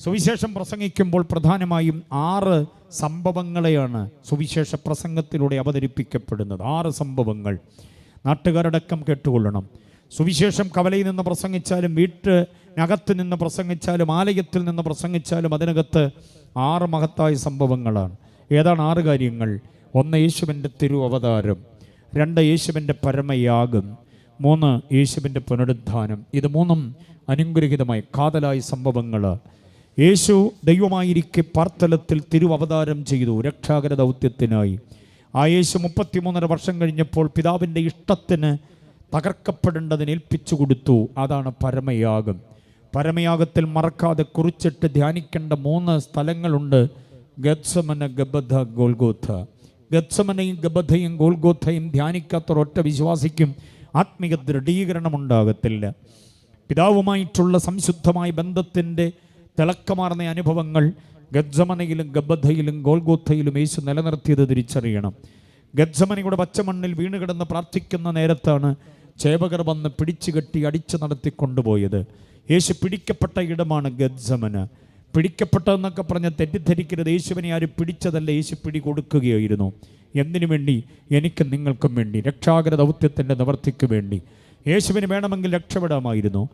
സുവിശേഷം പ്രസംഗിക്കുമ്പോൾ പ്രധാനമായും 6 സംഭവങ്ങളെയാണ് സുവിശേഷ പ്രസംഗത്തിലൂടെ അവതരിപ്പിക്കപ്പെടുന്നത്. 6 സംഭവങ്ങൾ നാട്ടുകാരടക്കം കേട്ടുകൊള്ളണം. സുവിശേഷം കവലയിൽ നിന്ന് പ്രസംഗിച്ചാലും, വീട്ടിനകത്ത് നിന്ന് പ്രസംഗിച്ചാലും, ആലയത്തിൽ നിന്ന് പ്രസംഗിച്ചാലും അതിനകത്ത് 6 മഹത്തായ സംഭവങ്ങളാണ്. ഏതാണ് 6 കാര്യങ്ങൾ? 1, യേശുവിൻ്റെ തിരു അവതാരം. 2, യേശുവിൻ്റെ പരമയാഗം. 3, യേശുവിൻ്റെ പുനരുദ്ധാനം. ഇത് 3 അനുഗ്രഹീതമായി കാതലായ സംഭവങ്ങൾ. യേശു ദൈവമായിരിക്കെ പാർത്തലത്തിൽ തിരുവവതാരം ചെയ്തു രക്ഷാകര ദൗത്യത്തിനായി. ആ യേശു 33.5 വർഷം കഴിഞ്ഞപ്പോൾ പിതാവിൻ്റെ ഇഷ്ടത്തിന് തകർക്കപ്പെടേണ്ടതിന് ഏൽപ്പിച്ചു കൊടുത്തു. അതാണ് പരമയാഗം. പരമയാഗത്തിൽ മറക്കാതെ കുറിച്ചിട്ട് ധ്യാനിക്കേണ്ട 3 സ്ഥലങ്ങളുണ്ട്: ഗത്സമന, ഗബഥ, ഗോൽഗോഥ. ഗത്സമനയും ഗബഥയും ഗോൽഗോഥയും ധ്യാനിക്കാത്തൊരൊറ്റ വിശ്വാസിക്കും ആത്മീയ ദൃഢീകരണം ഉണ്ടാകത്തില്ല. പിതാവുമായിട്ടുള്ള സംശുദ്ധമായ ബന്ധത്തിൻ്റെ തിളക്കമാർന്ന അനുഭവങ്ങൾ ഗത്സമനയിലും ഗബഥയിലും ഗോൽഗോഥയിലും യേശു നിലനിർത്തിയത് തിരിച്ചറിയണം. ഗത്സമനയുടെ പച്ചമണ്ണിൽ വീണുകിടന്ന് പ്രാർത്ഥിക്കുന്ന നേരത്താണ് ചേവകർ വന്ന് പിടിച്ചുകെട്ടി അടിച്ചു നടത്തിക്കൊണ്ടുപോയത്. യേശു പിടിക്കപ്പെട്ട ഇടമാണ് ഗത്സമന. പിടിക്കപ്പെട്ടതെന്നൊക്കെ പറഞ്ഞ് തെറ്റിദ്ധരിക്കരുത്. യേശുവിനെ ആരും പിടിച്ചതല്ല, യേശു പിടി കൊടുക്കുകയായിരുന്നു. എന്തിനു വേണ്ടി? എനിക്കും നിങ്ങൾക്കും വേണ്ടി, രക്ഷാകര ദൗത്യത്തിൻ്റെ നിവർത്തിക്ക് വേണ്ടി. യേശുവിന് വേണമെങ്കിൽ രക്ഷപ്പെടാമായിരുന്നു.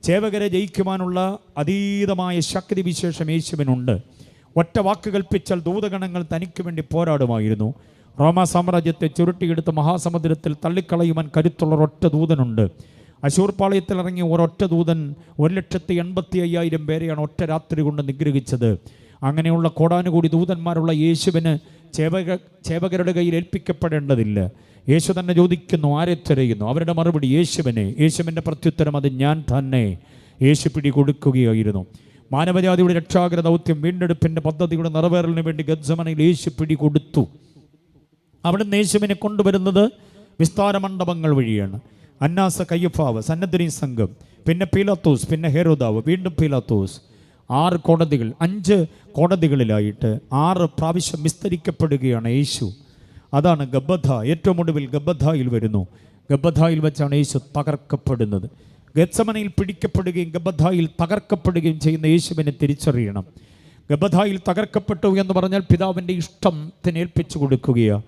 ചേവകരെ ജയിക്കുവാനുള്ള അതീതമായ ശക്തി വിശേഷം യേശുവിനുണ്ട്. ഒറ്റ വാക്ക് കൽപ്പിച്ചാൽ ദൂതഗണങ്ങൾ തനിക്ക് വേണ്ടി പോരാടുമായിരുന്നു. റോമാ സാമ്രാജ്യത്തെ ചുരുട്ടിയെടുത്ത് മഹാസമുദ്രത്തിൽ തള്ളിക്കളയുവാൻ കരുത്തുള്ള ഒരൊറ്റ ദൂതനുണ്ട്. അശൂർ പാളയത്തിൽ ഇറങ്ങിയ ഒരൊറ്റ ദൂതൻ 1,85,000 പേരെയാണ് ഒറ്റ രാത്രി കൊണ്ട് നിഗ്രഹിച്ചത്. അങ്ങനെയുള്ള കോടാനുകൂടി ദൂതന്മാരുള്ള യേശുവിന് ചേവകരുടെ കയ്യിൽ ഏൽപ്പിക്കപ്പെടേണ്ടതില്ല. യേശു തന്നെ ചോദിക്കുന്നു, ആരെ തിരയുന്നു? അവരുടെ മറുപടി യേശുവിനെ. യേശുവിൻ്റെ പ്രത്യുത്തരം, അത് ഞാൻ തന്നെ. യേശു പിടി കൊടുക്കുകയായിരുന്നു. മാനവജാതിയുടെ രക്ഷാകര ദൗത്യം വീണ്ടെടുപ്പിൻ്റെ പദ്ധതിയുടെ നിറവേറലിന് വേണ്ടി ഗത്സമനയിൽ യേശു പിടി കൊടുത്തു. അവിടുന്ന് യേശുവിനെ കൊണ്ടുവരുന്നത് വിസ്താര മണ്ഡപങ്ങൾ വഴിയാണ്. അന്നാസ, കയ്യഫാവ്, സന്നദ്ധരീ സംഘം, പിന്നെ പീലാത്തോസ്, പിന്നെ ഹെരോദാവ്, വീണ്ടും പീലാത്തോസ്. 6 കോടതികൾ, 5 കോടതികളിലായിട്ട് 6 പ്രാവശ്യം വിസ്തരിക്കപ്പെടുകയാണ് യേശു. അതാണ് ഗബഥ. ഏറ്റവും ഒടുവിൽ ഗബഥയിൽ വരുന്നു. ഗബഥയിൽ വെച്ചാണ് യേശു തകർക്കപ്പെടുന്നത്. ഗത്സമനയിൽ പിടിക്കപ്പെടുകയും ഗബഥയിൽ തകർക്കപ്പെടുകയും ചെയ്യുന്ന യേശുവിനെ തിരിച്ചറിയണം. ഗബഥയിൽ തകർക്കപ്പെട്ടു എന്ന് പറഞ്ഞാൽ പിതാവിൻ്റെ ഇഷ്ടത്തിന് ഏൽപ്പിച്ചു കൊടുക്കുകയാണ്.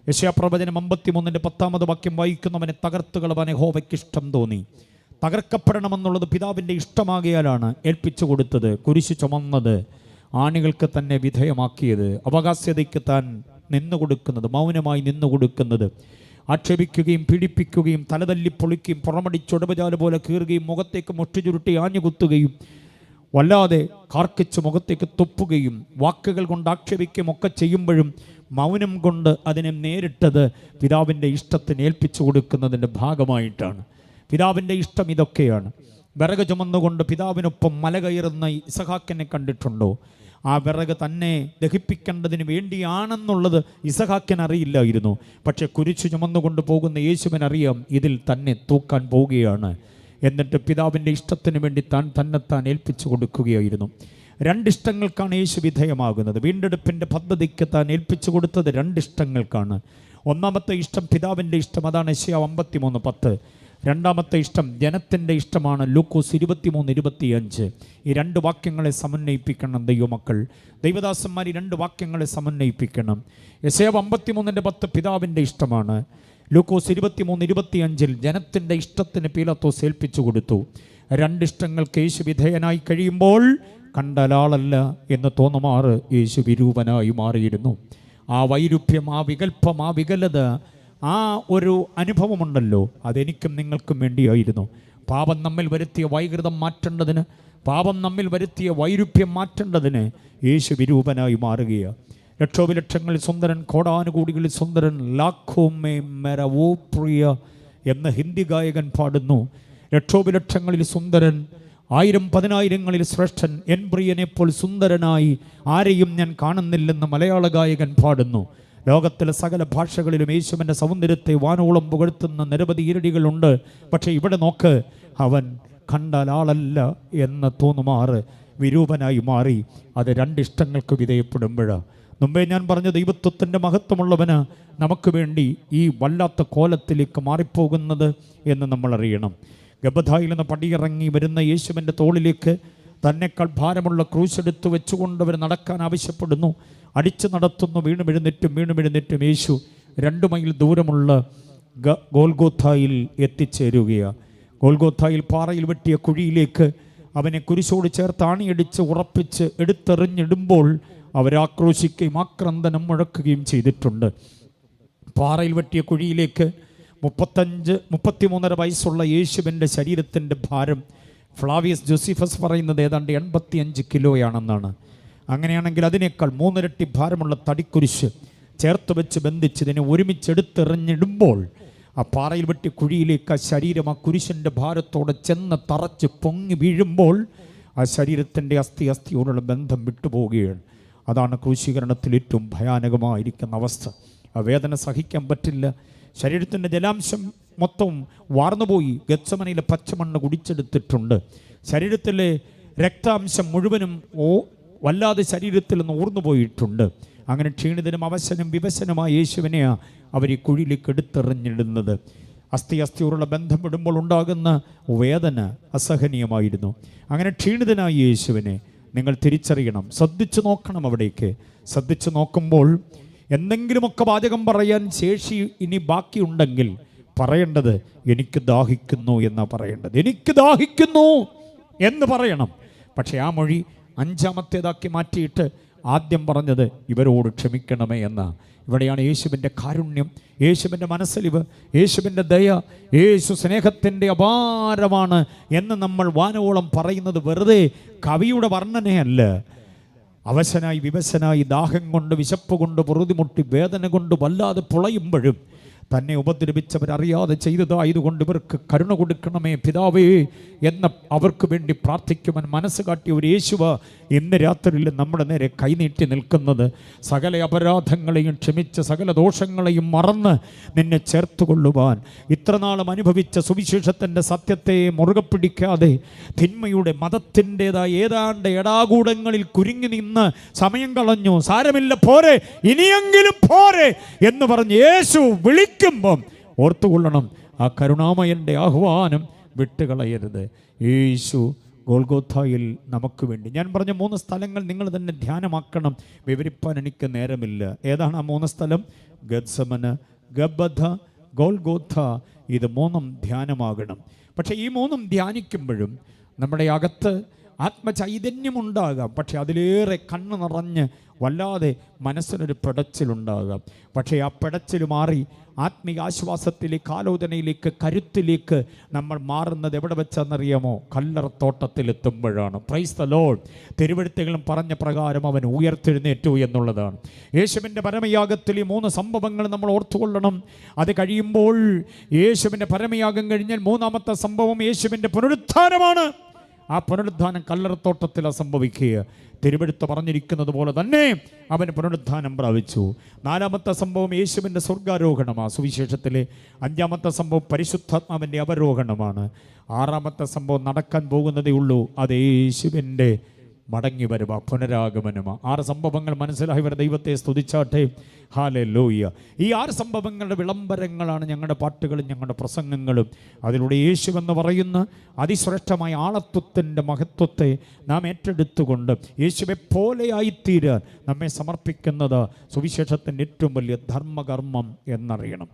യെശയ്യാപ്രവചനം 53:10 വാക്യം വായിക്കുന്നവനെ തകർത്ത് കളവാൻ യഹോവയ്ക്ക് ഇഷ്ടം തോന്നി. തകർക്കപ്പെടണമെന്നുള്ളത് പിതാവിൻ്റെ ഇഷ്ടമാകിയാലാണ് ഏൽപ്പിച്ചു കൊടുത്തത്. കുരിശു ചുമന്നത്, ആണികൾക്ക് തന്നെ വിധേയമാക്കിയത്, അവകാശ്യതയ്ക്ക് താൻ നിന്നുകൊടുക്കുന്നത്, മൗനമായി നിന്നുകൊടുക്കുന്നത്, ആക്ഷേപിക്കുകയും പീഡിപ്പിക്കുകയും തലതല്ലി പൊളിക്കുകയും പുറമടിച്ചൊടപചാല പോലെ കീറുകയും മുഖത്തേക്ക് മുട്ടി ചുരുട്ടി ആഞ്ഞുകുത്തുകയും വല്ലാതെ കാർക്കിച്ച് മുഖത്തേക്ക് തുപ്പുകയും വാക്കുകൾ കൊണ്ട് ആക്ഷേപിക്കുകയും ഒക്കെ ചെയ്യുമ്പോഴും മൗനം കൊണ്ട് അതിനെ നേരിട്ടത് പിതാവിൻ്റെ ഇഷ്ടത്തിന് ഏൽപ്പിച്ചു കൊടുക്കുന്നതിൻ്റെ ഭാഗമായിട്ടാണ്. പിതാവിൻ്റെ ഇഷ്ടം ഇതൊക്കെയാണ്. വിറക് ചുമന്നുകൊണ്ട് പിതാവിനൊപ്പം മല കയറുന്ന ഇസഹാക്കിനെ കണ്ടിട്ടുണ്ടോ? ആ വിറക് തന്നെ ദഹിപ്പിക്കേണ്ടതിന് വേണ്ടിയാണെന്നുള്ളത് ഇസഹാക്കിന് അറിയില്ലായിരുന്നു. പക്ഷെ കുരിശു ചുമന്നുകൊണ്ട് പോകുന്ന യേശുവിനറിയാം, ഇതിൽ തന്നെ തൂക്കാൻ പോവുകയാണ്. എന്നിട്ട് പിതാവിൻ്റെ ഇഷ്ടത്തിന് വേണ്ടി തന്നെത്താൻ ഏൽപ്പിച്ചു കൊടുക്കുകയായിരുന്നു. 2 ഇഷ്ടങ്ങൾക്കാണ് യേശു വിധേയമാകുന്നത്. വീണ്ടെടുപ്പിൻ്റെ പദ്ധതിക്ക് താൻ ഏൽപ്പിച്ചു കൊടുത്തത് 2 ഇഷ്ടങ്ങൾക്കാണ്. ഒന്നാമത്തെ ഇഷ്ടം പിതാവിൻ്റെ ഇഷ്ടം, അതാണ് യെശയ്യാ 53:10. രണ്ടാമത്തെ ഇഷ്ടം ജനത്തിൻ്റെ ഇഷ്ടമാണ്, ലൂക്കോസ് 23:25. ഈ 2 വാക്യങ്ങളെ സമന്വയിപ്പിക്കണം ദൈവമക്കൾ. ദൈവദാസന്മാർ ഈ 2 വാക്യങ്ങളെ സമന്വയിപ്പിക്കണം. യെശയ്യാ 53:10 പിതാവിൻ്റെ ഇഷ്ടമാണ്. ലൂക്കോസ് 23:25 ജനത്തിൻ്റെ ഇഷ്ടത്തിന് പീലാത്തോസ് ഏൽപ്പിച്ചു കൊടുത്തു. 2 ഇഷ്ടങ്ങൾക്ക് യേശു വിധേയനായി കഴിയുമ്പോൾ കണ്ടാലാളല്ല എന്ന് തോന്നുമാറ് യേശു വിരൂപനായി മാറിയിരുന്നു. ആ വൈരുപ്യം, ആ വികല്പം, ആ വികലത, ആ ഒരു അനുഭവമുണ്ടല്ലോ, അതെനിക്കും നിങ്ങൾക്കും വേണ്ടിയായിരുന്നു. പാപം നമ്മിൽ വരുത്തിയ വൈകൃതം മാറ്റേണ്ടതിന്, പാപം നമ്മിൽ വരുത്തിയ വൈരുപ്യം മാറ്റേണ്ടതിന് യേശു വിരൂപനായി മാറുകയാണ്. ലക്ഷോപലക്ഷങ്ങളിൽ സുന്ദരൻ, കോടാനുകൂടികളിൽ സുന്ദരൻ, ലാഖോ മേ മെര വോ പ്രിയ എന്ന് ഹിന്ദി ഗായകൻ പാടുന്നു. ലക്ഷോപലക്ഷങ്ങളിൽ സുന്ദരൻ, 1000-10,000ങ്ങളിൽ ശ്രേഷ്ഠൻ, എൻ പ്രിയനെപ്പോൾ സുന്ദരനായി ആരെയും ഞാൻ കാണുന്നില്ലെന്ന് മലയാള ഗായകൻ പാടുന്നു. ലോകത്തിലെ സകല ഭാഷകളിലും യേശുവിൻ്റെ സൗന്ദര്യത്തെ വാനോളം പുകഴ്ത്തുന്ന നിരവധി ഈരടികളുണ്ട്. പക്ഷേ ഇവിടെ നോക്ക്, അവൻ കണ്ടാൽ ആളല്ല എന്ന് തോന്നുമാറ് വിരൂപനായി മാറി. അത് 2 ഇഷ്ടങ്ങൾക്ക് വിധേയപ്പെടുമ്പോഴാണ്. മുമ്പേ ഞാൻ പറഞ്ഞ ദൈവത്വത്തിൻ്റെ മഹത്വമുള്ളവന് നമുക്ക് വേണ്ടി ഈ വല്ലാത്ത കോലത്തിലേക്ക് മാറിപ്പോകുന്നത് എന്ന് നമ്മൾ അറിയണം. ഗബഥായിൽ നിന്ന് പടിയിറങ്ങി വരുന്ന യേശുവിൻ്റെ തോളിലേക്ക് തന്നെക്കാൾ ഭാരമുള്ള ക്രൂശെടുത്ത് വെച്ചുകൊണ്ട് അവർ നടക്കാൻ ആവശ്യപ്പെടുന്നു. അടിച്ചു നടത്തുന്നു. വീണ്ടും എഴുന്നേറ്റും യേശു 2 മൈൽ ദൂരമുള്ള ഗോൽഗോഥായിൽ എത്തിച്ചേരുകയാണ്. ഗോൽഗോഥായിൽ പാറയിൽ വെട്ടിയ കുഴിയിലേക്ക് അവനെ കുരിശോട് ചേർത്ത് ആണിയടിച്ച് ഉറപ്പിച്ച് എടുത്തെറിഞ്ഞിടുമ്പോൾ അവരാക്രോശിക്കുകയും ആക്രന്ദനം മുഴക്കുകയും ചെയ്തിട്ടുണ്ട്. പാറയിൽ വെട്ടിയ കുഴിയിലേക്ക് 33.5 വയസ്സുള്ള യേശുവിൻ്റെ ശരീരത്തിൻ്റെ ഭാരം ഫ്ലാവിയസ് ജോസിഫസ് പറയുന്നത് ഏതാണ്ട് 85 കിലോയാണെന്നാണ്. അങ്ങനെയാണെങ്കിൽ അതിനേക്കാൾ 3 ഇരട്ടി ഭാരമുള്ള തടിക്കുരിശ് ചേർത്ത് വെച്ച് ബന്ധിച്ച് ഇതിനെ ഒരുമിച്ചെടുത്തെറിഞ്ഞിടുമ്പോൾ ആ പാറയിൽ വെട്ടി കുഴിയിലേക്ക് ആ ശരീരം ആ കുരിശിൻ്റെ ഭാരത്തോടെ ചെന്ന് തറച്ച് പൊങ്ങി വീഴുമ്പോൾ ആ ശരീരത്തിൻ്റെ അസ്ഥിയോടുള്ള ബന്ധം വിട്ടുപോവുകയാണ്. അതാണ് ക്രൂശീകരണത്തിൽ ഏറ്റവും ഭയാനകമായിരിക്കുന്ന അവസ്ഥ. ആ വേദന സഹിക്കാൻ പറ്റില്ല. ശരീരത്തിൻ്റെ ജലാംശം മൊത്തം വാർന്നുപോയി. ഗത്സമനയിലെ പച്ചമണ്ണ് കുടിച്ചെടുത്തിട്ടുണ്ട്. ശരീരത്തിലെ രക്താംശം മുഴുവനും വല്ലാതെ ശരീരത്തിൽ നിന്ന് ഊർന്നു പോയിട്ടുണ്ട്. അങ്ങനെ ക്ഷീണിതനും അവശനും വിവശനുമായ യേശുവിനെയാണ് അവർ ഈ കുഴിയിലേക്ക് എടുത്തെറിഞ്ഞിടുന്നത്. അസ്ഥിയോടുള്ള ബന്ധം വിടുമ്പോൾ ഉണ്ടാകുന്ന വേദന അസഹനീയമായിരുന്നു. അങ്ങനെ ക്ഷീണിതനായ യേശുവിനെ നിങ്ങൾ തിരിച്ചറിയണം. ശ്രദ്ധിച്ചു നോക്കണം. അവിടേക്ക് ശ്രദ്ധിച്ചു നോക്കുമ്പോൾ എന്തെങ്കിലുമൊക്കെ വാചകം പറയാൻ ശേഷി ഇനി ബാക്കിയുണ്ടെങ്കിൽ പറയേണ്ടത് എനിക്ക് ദാഹിക്കുന്നു എന്നാണ് പറയേണ്ടത്. എനിക്ക് ദാഹിക്കുന്നു എന്ന് പറയണം. പക്ഷേ ആ മൊഴി 5-ാമത്തേതാക്കി മാറ്റിയിട്ട് ആദ്യം പറഞ്ഞത് ഇവരോട് ക്ഷമിക്കണമേ എന്ന. ഇവിടെയാണ് യേശുവിൻ്റെ കാരുണ്യം, യേശുവിൻ്റെ മനസ്സലിവ്, യേശുവിൻ്റെ ദയ, യേശു സ്നേഹത്തിൻ്റെ അപാരമാണ് എന്ന് നമ്മൾ വാനോളം പറയുന്നത് വെറുതെ കവിയുടെ വർണ്ണനയല്ല. അവശനായി വിവശനായി ദാഹം കൊണ്ട് വിശപ്പ് കൊണ്ട് പൊറുതിമുട്ടി വേദന കൊണ്ട് വല്ലാതെ പുളയുമ്പോഴും തന്നെ ഉപദ്രവിച്ചവരറിയാതെ ചെയ്തതായതുകൊണ്ട് ഇവർക്ക് കരുണ കൊടുക്കണമേ പിതാവേ എന്ന അവർക്ക് വേണ്ടി പ്രാർത്ഥിക്കുവാൻ മനസ്സ് കാട്ടിയ ഒരു യേശുവ ഇന്ന് രാത്രിയിൽ നമ്മുടെ നേരെ കൈനീട്ടി നിൽക്കുന്നത്. സകല അപരാധങ്ങളെയും ക്ഷമിച്ച് സകല ദോഷങ്ങളെയും മറന്ന് നിന്നെ ചേർത്തുകൊള്ളുവാൻ ഇത്രനാളും അനുഭവിച്ച സുവിശേഷത്തിൻ്റെ സത്യത്തെ മുറുകെ പിടിക്കാതെ തിന്മയുടെ മതത്തിൻ്റെതായ ഏതാണ്ട് എടാകൂടങ്ങളിൽ കുരുങ്ങി നിന്ന് സമയം കളഞ്ഞു. സാരമില്ല, പോരെ, ഇനിയെങ്കിലും പോരെ എന്ന് പറഞ്ഞ് യേശു വിളിക്കുമ്പം ഓർത്തുകൊള്ളണം, ആ കരുണാമയൻ്റെ ആഹ്വാനം വിട്ടുകളയരുത്. യേശു ഗോൽഗോഥായിൽ നമുക്ക് വേണ്ടി. ഞാൻ പറഞ്ഞ 3 സ്ഥലങ്ങൾ നിങ്ങൾ തന്നെ ധ്യാനമാക്കണം. വിവരിപ്പാൻ എനിക്ക് നേരമില്ല. ഏതാണ് ആ 3 സ്ഥലം? ഗത്സമന, ഗബ്ബഥ, ഗോൽഗോഥ. ഇത് 3ഉം ധ്യാനമാകണം. പക്ഷേ ഈ 3ഉം ധ്യാനിക്കുമ്പോഴും നമ്മുടെ അകത്ത് ആത്മചൈതന്യമുണ്ടാകാം. പക്ഷെ അതിലേറെ കണ്ണ് നിറഞ്ഞ് വല്ലാതെ മനസ്സിനൊരു പിടച്ചിലുണ്ടാകാം. പക്ഷേ ആ പിടച്ചിൽ മാറി ആത്മീയ ആശ്വാസത്തിലേക്ക്, ആലോചനയിലേക്ക്, കരുത്തിലേക്ക് നമ്മൾ മാറുന്നത് എവിടെ വെച്ചാണെന്നറിയാമോ? കല്ലറത്തോട്ടത്തിലെത്തുമ്പോഴാണ്. Praise the Lord. തിരുവെഴുത്തുകളും പറഞ്ഞ പ്രകാരം അവൻ ഉയർത്തെഴുന്നേറ്റു എന്നുള്ളതാണ്. യേശുവിൻ്റെ പരമയാഗത്തിൽ ഈ 3 സംഭവങ്ങൾ നമ്മൾ ഓർത്തുകൊള്ളണം. അത് കഴിയുമ്പോൾ യേശുവിൻ്റെ പരമയാഗം കഴിഞ്ഞാൽ 3ാമത്തെ സംഭവം യേശുവിൻ്റെ പുനരുത്ഥാനമാണ്. ആ പുനരുദ്ധാനം കല്ലറത്തോട്ടത്തിലാണ് സംഭവിക്കുക. തിരുവെഴുത്ത് പറഞ്ഞിരിക്കുന്നത് പോലെ തന്നെ അവൻ പുനരുദ്ധാനം പ്രാപിച്ചു. 4ാമത്തെ സംഭവം യേശുവിൻ്റെ സ്വർഗാരോഹണമാണ്. സുവിശേഷത്തിലെ 5ാമത്തെ സംഭവം പരിശുദ്ധാത്മാവിൻ്റെ അവരോഹണമാണ്. 6ാമത്തെ സംഭവം നടക്കാൻ പോകുന്നതേ ഉള്ളൂ. അത് യേശുവിൻ്റെ മടങ്ങി വരുക, പുനരാഗമനമാണ്. 6 സംഭവങ്ങൾ മനസ്സിലായവർ ദൈവത്തെ സ്തുതിച്ചാട്ടെ. ഹല്ലേലൂയ. ഈ 6 സംഭവങ്ങളുടെ വിളംബരങ്ങളാണ് ഞങ്ങളുടെ പാട്ടുകളും ഞങ്ങളുടെ പ്രസംഗങ്ങളും. അതിലൂടെ യേശുവെന്ന് പറയുന്ന അതിശ്രേഷ്ഠമായ ആളത്വത്തിൻ്റെ മഹത്വത്തെ നാം ഏറ്റെടുത്തുകൊണ്ട് യേശുവെ പോലെയായിത്തീരാൻ നമ്മെ സമർപ്പിക്കുന്നത് സുവിശേഷത്തിൻ്റെ ഏറ്റവും വലിയ ധർമ്മകർമ്മം എന്നറിയണം.